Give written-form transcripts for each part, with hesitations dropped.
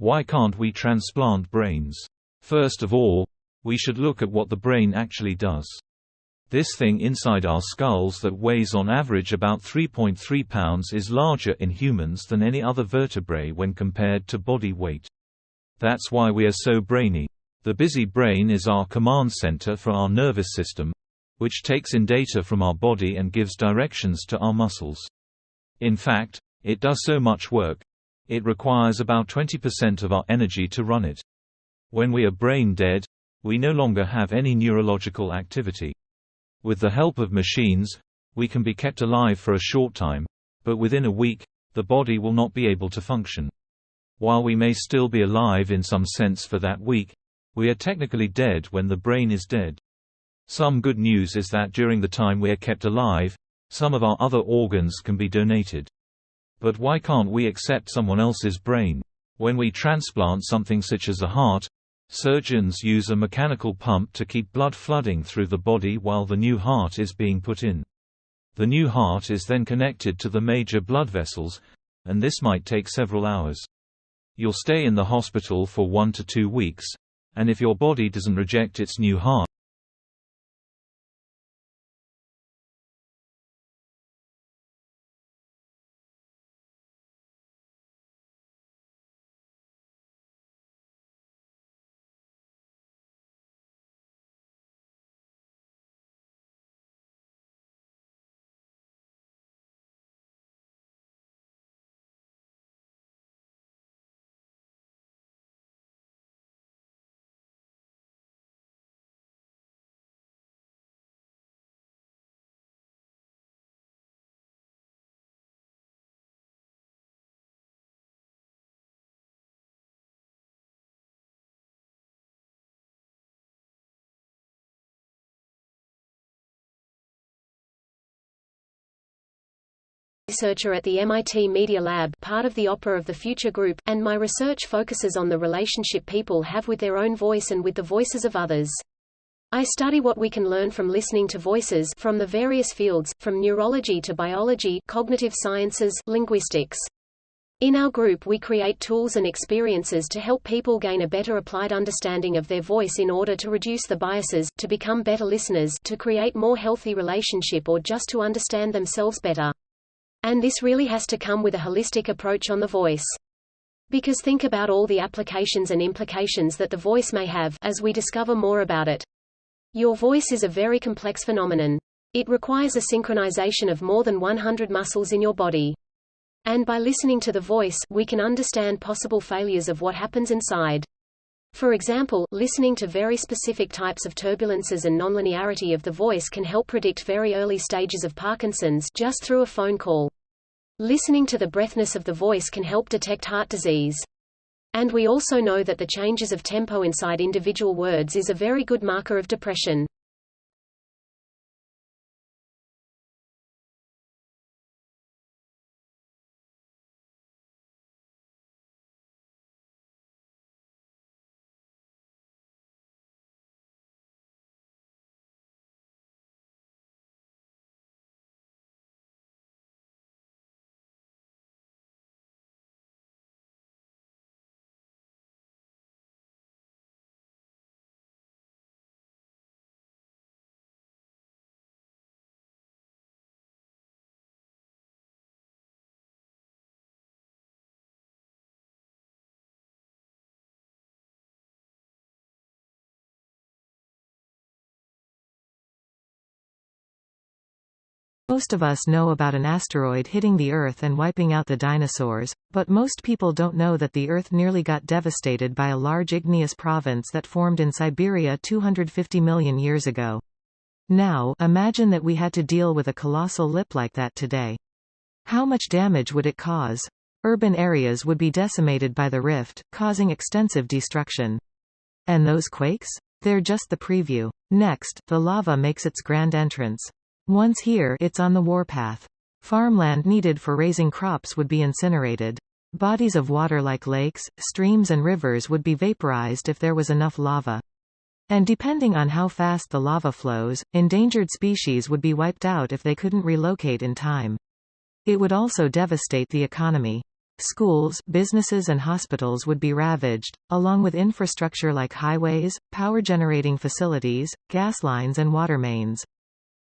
Why can't we transplant brains? First of all, we should look at what the brain actually does. This thing inside our skulls that weighs on average about 3.3 pounds is larger in humans than any other vertebrae when compared to body weight. That's why we are so brainy. The busy brain is our command center for our nervous system, which takes in data from our body and gives directions to our muscles. In fact, it does so much work, it requires about 20% of our energy to run it. When we are brain dead, we no longer have any neurological activity. With the help of machines, we can be kept alive for a short time, but within a week, the body will not be able to function. While we may still be alive in some sense for that week, we are technically dead when the brain is dead. Some good news is that during the time we are kept alive, some of our other organs can be donated. But why can't we accept someone else's brain? When we transplant something such as a heart, surgeons use a mechanical pump to keep blood flooding through the body while the new heart is being put in. The new heart is then connected to the major blood vessels, and this might take several hours. You'll stay in the hospital for 1 to 2 weeks, and if your body doesn't reject its new heart, researcher at the MIT Media Lab, part of the Opera of the Future group, and my research focuses on the relationship people have with their own voice and with the voices of others. I study what we can learn from listening to voices from the various fields, from neurology to biology, cognitive sciences, linguistics. In our group we create tools and experiences to help people gain a better applied understanding of their voice in order to reduce the biases, to become better listeners, to create more healthy relationship, or just to understand themselves better. And this really has to come with a holistic approach on the voice. Because think about all the applications and implications that the voice may have, as we discover more about it. Your voice is a very complex phenomenon. It requires a synchronization of more than 100 muscles in your body. And by listening to the voice, we can understand possible failures of what happens inside. For example, listening to very specific types of turbulences and nonlinearity of the voice can help predict very early stages of Parkinson's just through a phone call. Listening to the breathness of the voice can help detect heart disease. And we also know that the changes of tempo inside individual words is a very good marker of depression. Most of us know about an asteroid hitting the Earth and wiping out the dinosaurs, but most people don't know that the Earth nearly got devastated by a large igneous province that formed in Siberia 250 million years ago. Now, imagine that we had to deal with a colossal lip like that today. How much damage would it cause? Urban areas would be decimated by the rift, causing extensive destruction. And those quakes? They're just the preview. Next, the lava makes its grand entrance. Once here, it's on the warpath. Farmland needed for raising crops would be incinerated. Bodies of water like lakes, streams and rivers would be vaporized if there was enough lava. And depending on how fast the lava flows, endangered species would be wiped out if they couldn't relocate in time. It would also devastate the economy. Schools, businesses and hospitals would be ravaged, along with infrastructure like highways, power generating facilities, gas lines and water mains.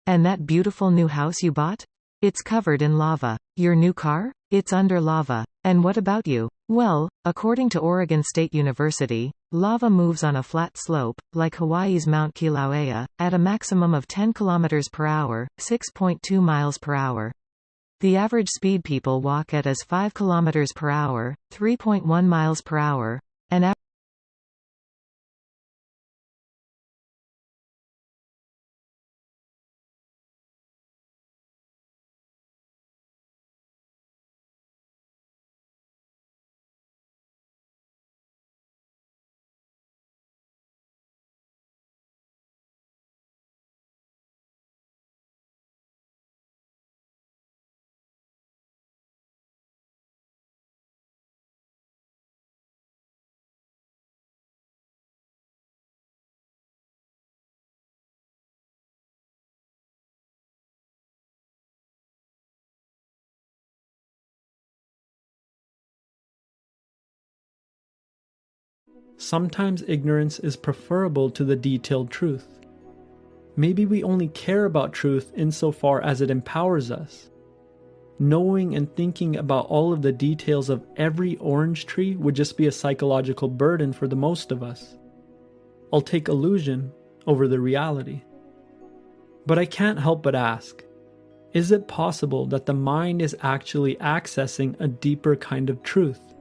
And that beautiful new house you bought? It's covered in lava. Your new car? It's under lava. And what about you? Well, according to Oregon State University, lava moves on a flat slope, like Hawaii's Mount Kilauea, at a maximum of 10 km per hour, 6.2 miles per hour. The average speed people walk at is 5 km per hour, 3.1 miles per hour, and Sometimes ignorance is preferable to the detailed truth. Maybe we only care about truth insofar as it empowers us. Knowing and thinking about all of the details of every orange tree would just be a psychological burden for the most of us. I'll take illusion over the reality. But I can't help but ask, is it possible that the mind is actually accessing a deeper kind of truth?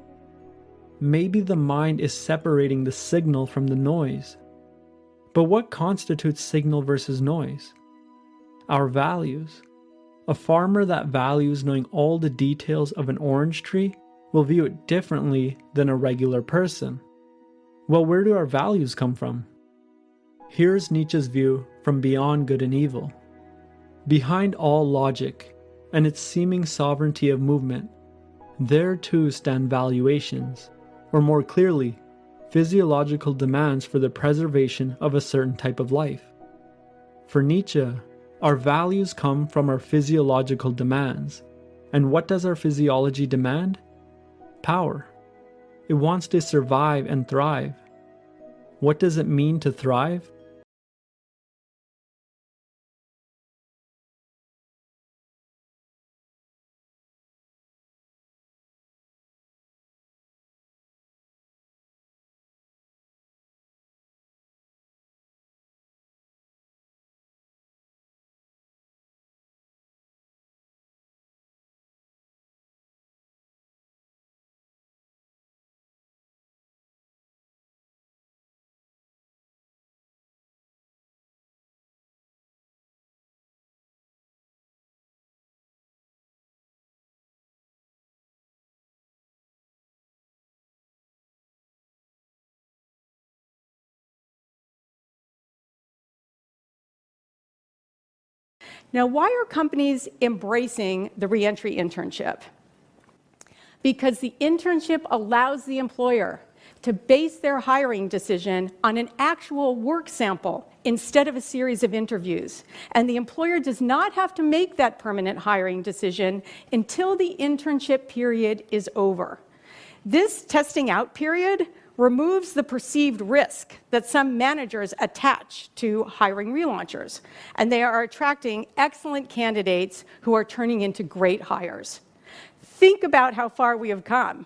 Maybe the mind is separating the signal from the noise. But what constitutes signal versus noise? Our values. A farmer that values knowing all the details of an orange tree will view it differently than a regular person. Well, where do our values come from? Here's Nietzsche's view from Beyond Good and Evil. Behind all logic and its seeming sovereignty of movement, there too stand valuations, or more clearly, physiological demands for the preservation of a certain type of life. For Nietzsche, our values come from our physiological demands. And what does our physiology demand? Power. It wants to survive and thrive. What does it mean to thrive? Now, why are companies embracing the reentry internship? Because the internship allows the employer to base their hiring decision on an actual work sample instead of a series of interviews. And the employer does not have to make that permanent hiring decision until the internship period is over. This testing out period removes the perceived risk that some managers attach to hiring relaunchers, and they are attracting excellent candidates who are turning into great hires. Think about how far we have come.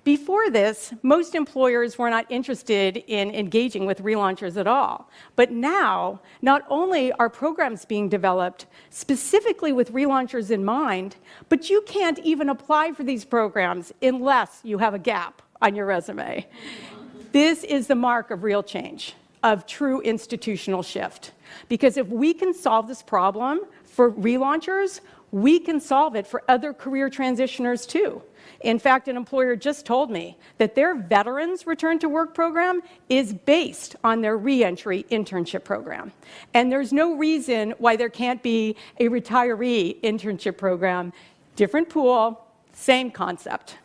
Before this, most employers were not interested in engaging with relaunchers at all. But now, not only are programs being developed specifically with relaunchers in mind, but you can't even apply for these programs unless you have a gap on your resume. This is the mark of real change, of true institutional shift. Because if we can solve this problem for relaunchers, we can solve it for other career transitioners too. In fact, an employer just told me that their Veterans Return to Work program is based on their reentry internship program. And there's no reason why there can't be a retiree internship program. Different pool, same concept.